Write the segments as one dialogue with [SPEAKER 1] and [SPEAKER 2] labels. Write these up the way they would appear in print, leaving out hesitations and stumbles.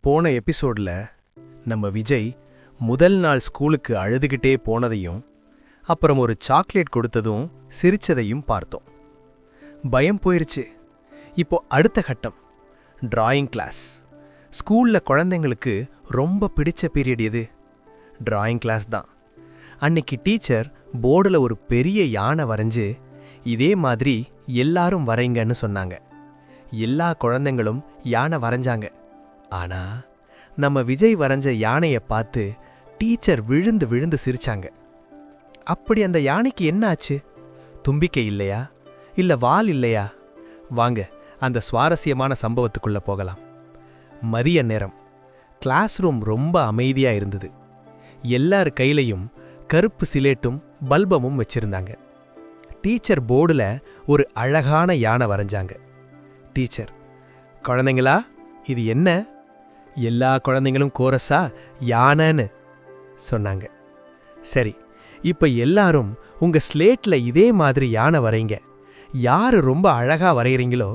[SPEAKER 1] போன எபிசோட்ல நம்ம விஜய் முதல் நாள் ஸ்கூலுக்கு அழுதுகிட்டே போனதையும் அப்புறம் ஒரு சாக்லேட் கொடுத்ததும் சிரிச்சதையும் பார்த்தோம். பயம் போயிருச்சு. இப்போ அடுத்த கட்டம் டிராயிங் கிளாஸ். ஸ்கூல்ல குழந்தைங்களுக்கு ரொம்ப பிடிச்ச பீரியட் எது? டிராயிங் கிளாஸ் தான். அன்னைக்கு டீச்சர் போர்டில் ஒரு பெரிய யானை வரைஞ்சு இதே மாதிரி எல்லாரும் வரைங்கன்னு சொன்னாங்க. எல்லா குழந்தைங்களும் யானை வரைஞ்சாங்க. ஆனா நம்ம விஜய் வரைஞ்ச யானையை பார்த்து டீச்சர் விழுந்து விழுந்து சிரிச்சாங்க. அப்படி அந்த யானைக்கு என்ன ஆச்சு? தும்பிக்கை இல்லையா, இல்ல வால் இல்லையா? வாங்க அந்த சுவாரஸ்யமான சம்பவத்துக்குள்ள போகலாம். மதிய நேரம். கிளாஸ் ரூம் ரொம்ப அமைதியா இருந்தது. எல்லார் கையிலையும் கருப்பு சிலேட்டும் பல்பமும் வச்சிருந்தாங்க. டீச்சர் போர்டுல ஒரு அழகான யானை வரைஞ்சாங்க. டீச்சர், குழந்தைங்களா இது என்ன? எல்லா குழந்தைங்களும் கோரஸா யானைன்னு சொன்னாங்க. சரி, இப்ப எல்லாரும் உங்க ஸ்லேட்ல இதே மாதிரி யானை வரைங்க. யாரு ரொம்ப அழகா வரைகிறீங்களோ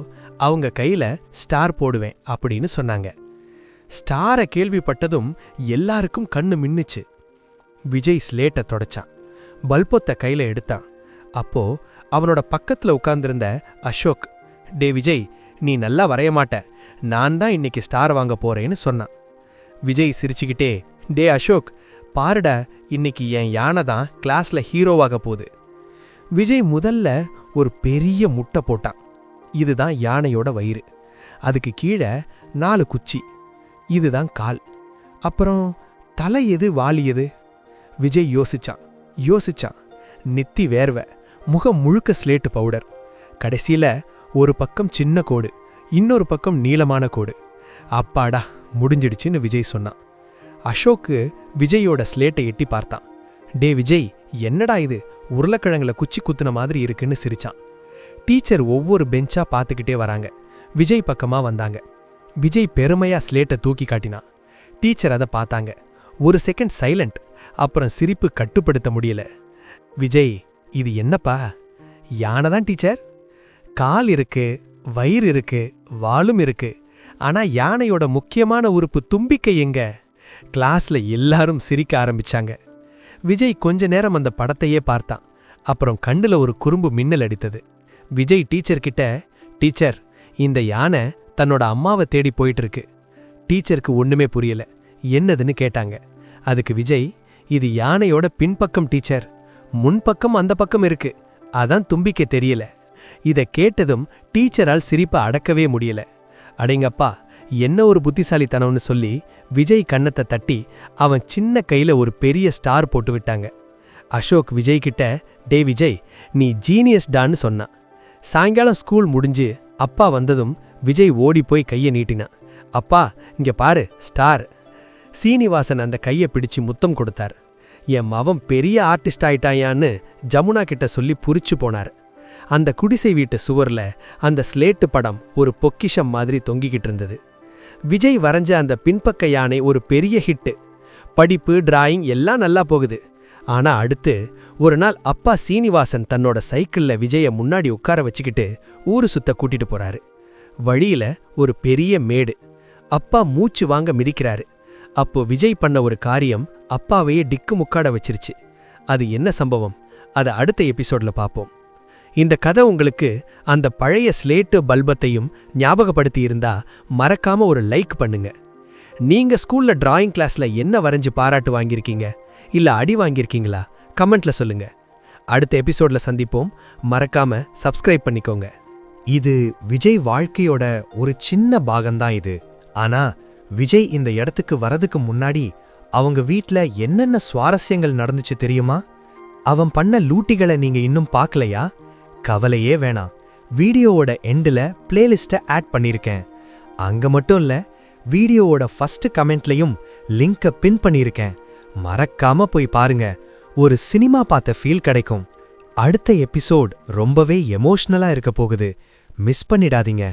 [SPEAKER 1] அவங்க கையில ஸ்டார் போடுவேன் அப்படின்னு சொன்னாங்க. ஸ்டாரை கேள்விப்பட்டதும் எல்லாருக்கும் கண்ணு மின்னுச்சு. விஜய் ஸ்லேட்டை தொடச்சான். பல்பொத்த கையில எடுத்தான். அப்போ அவனோட பக்கத்துல உட்கார்ந்திருந்த அசோக், டே விஜய், நீ நல்லா வரைய மாட்ட, நான் தான் இன்னைக்கு ஸ்டார் வாங்க போறேன்னு சொன்னான். விஜய் சிரிச்சுக்கிட்டே, டே அசோக், பாருடா, இன்னைக்கு என் யானை தான் கிளாஸ்ல ஹீரோவாக போகுது. விஜய் முதல்ல ஒரு பெரிய முட்டை போட்டான். இதுதான் யானையோட வயிறு. அதுக்கு கீழே 4 குச்சி. இதுதான் கால். அப்புறம் தலை எது, வாலி எது? விஜய் யோசிச்சான். நெத்தி வேர்வை, முகம் முழுக்க ஸ்லேட்டு பவுடர். கடைசியில ஒரு பக்கம் சின்ன கோடு, இன்னொரு பக்கம் நீளமான கோடு. அப்பாடா, முடிஞ்சிடுச்சுன்னு விஜய் சொன்னான். அசோக்கு விஜயோட ஸ்லேட்டை எட்டி பார்த்தான். டே விஜய், என்னடா இது, உருளைக்கிழங்குல குச்சி குத்துன மாதிரி இருக்குன்னு சிரிச்சான். டீச்சர் ஒவ்வொரு பெஞ்சா பார்த்துக்கிட்டே வராங்க. விஜய் பக்கமா வந்தாங்க. விஜய் பெருமையா ஸ்லேட்டை தூக்கி காட்டினான். டீச்சர் அதை பார்த்தாங்க. ஒரு செகண்ட் சைலண்ட். அப்புறம் சிரிப்பு கட்டுப்படுத்த முடியல. விஜய், இது என்னப்பா? யானை தான் டீச்சர். கால் இருக்கு, வயிறு இருக்கு, வாலும் இருக்கு. ஆனா யானையோட முக்கியமான உறுப்பு தும்பிக்கை எங்க? கிளாஸ்ல எல்லாரும் சிரிக்க ஆரம்பிச்சாங்க. விஜய் கொஞ்ச நேரம் அந்த படத்தையே பார்த்தான். அப்புறம் கண்ணுல ஒரு குறும்பு மின்னல் அடித்தது. விஜய் டீச்சர் கிட்ட, டீச்சர், இந்த யானை தன்னோட அம்மாவை தேடி போயிட்டு இருக்கு. டீச்சருக்கு ஒண்ணுமே புரியல. என்னதுன்னு கேட்டாங்க. அதுக்கு விஜய், இது யானையோட பின்பக்கம் டீச்சர். முன்பக்கம் அந்த பக்கம் இருக்கு, அதான் தும்பிக்கை தெரியல. இதை கேட்டதும் டீச்சரால் சிரிப்பை அடக்கவே முடியல. அடேங்கப்பா, என்ன ஒரு புத்திசாலித்தனம்னு சொல்லி விஜய் கன்னத்தை தட்டி அவன் சின்ன கையில ஒரு பெரிய ஸ்டார் போட்டு விட்டாங்க. அசோக் விஜய் கிட்ட, டே விஜய், நீ ஜீனியஸ் டான்னு சொன்னான். சாயங்காலம் ஸ்கூல் முடிஞ்சு அப்பா வந்ததும் விஜய் ஓடி போய் கையை நீட்டினான். அப்பா, இங்க பாரு, ஸ்டார். சீனிவாசன் அந்த கையை பிடிச்சு முத்தம் கொடுத்தார். என் மவன் பெரிய ஆர்டிஸ்ட் ஆயிட்டாயான்னு ஜமுனா கிட்ட சொல்லி புரிச்சு போனார். அந்த குடிசை வீட்டு சுவர்ல அந்த ஸ்லேட்டு படம் ஒரு பொக்கிஷம் மாதிரி தொங்கிக்கிட்டு இருந்தது. விஜய் வரைஞ்ச அந்த பின்பக்க யானை ஒரு பெரிய ஹிட்டு. படிப்பு, டிராயிங் எல்லாம் நல்லா போகுது. ஆனா அடுத்து ஒரு நாள் அப்பா சீனிவாசன் தன்னோட சைக்கிள்ல விஜய முன்னாடி உட்கார வச்சுக்கிட்டு ஊரு சுத்த கூட்டிட்டு போறாரு. வழியில ஒரு பெரிய மேடு. அப்பா மூச்சு வாங்க மிதிக்கிறாரு. அப்போ விஜய் பண்ண ஒரு காரியம் அப்பாவையே டிக்கு முக்காட வச்சிருச்சு. அது என்ன சம்பவம்? அதை அடுத்த எபிசோட்ல பார்ப்போம். இந்த கதை உங்களுக்கு அந்த பழைய ஸ்லேட்டு பல்பத்தையும் ஞாபகப்படுத்தி இருந்தா மறக்காம ஒரு லைக் பண்ணுங்க. நீங்க ஸ்கூல்ல டிராயிங் கிளாஸ்ல என்ன வரைஞ்சு பாராட்டு வாங்கியிருக்கீங்க, இல்ல அடி வாங்கியிருக்கீங்களா? கமெண்ட்ல சொல்லுங்க. அடுத்த எபிசோட்ல சந்திப்போம். மறக்காம சப்ஸ்கிரைப் பண்ணிக்கோங்க.
[SPEAKER 2] இது விஜய் வாழ்க்கையோட ஒரு சின்ன பாகம்தான் இது. ஆனா விஜய் இந்த இடத்துக்கு வரதுக்கு முன்னாடி அவங்க வீட்ல என்னென்ன சுவாரஸ்யங்கள் நடந்துச்சு தெரியுமா? அவன் பண்ண லூட்டிகளை நீங்க இன்னும் பார்க்கலையா? கவலையே வேணாம், வீடியோவோட எண்டில் பிளேலிஸ்ட்டை ஆட் பண்ணியிருக்கேன். அங்க மட்டும் இல்ல, வீடியோவோட ஃபர்ஸ்ட் கமெண்ட்லையும் லிங்கை பின் பண்ணியிருக்கேன். மறக்காம போய் பாருங்க. ஒரு சினிமா பார்த்த ஃபீல் கிடைக்கும். அடுத்த எபிசோட் ரொம்பவே எமோஷனலா இருக்க போகுது. மிஸ் பண்ணிடாதீங்க.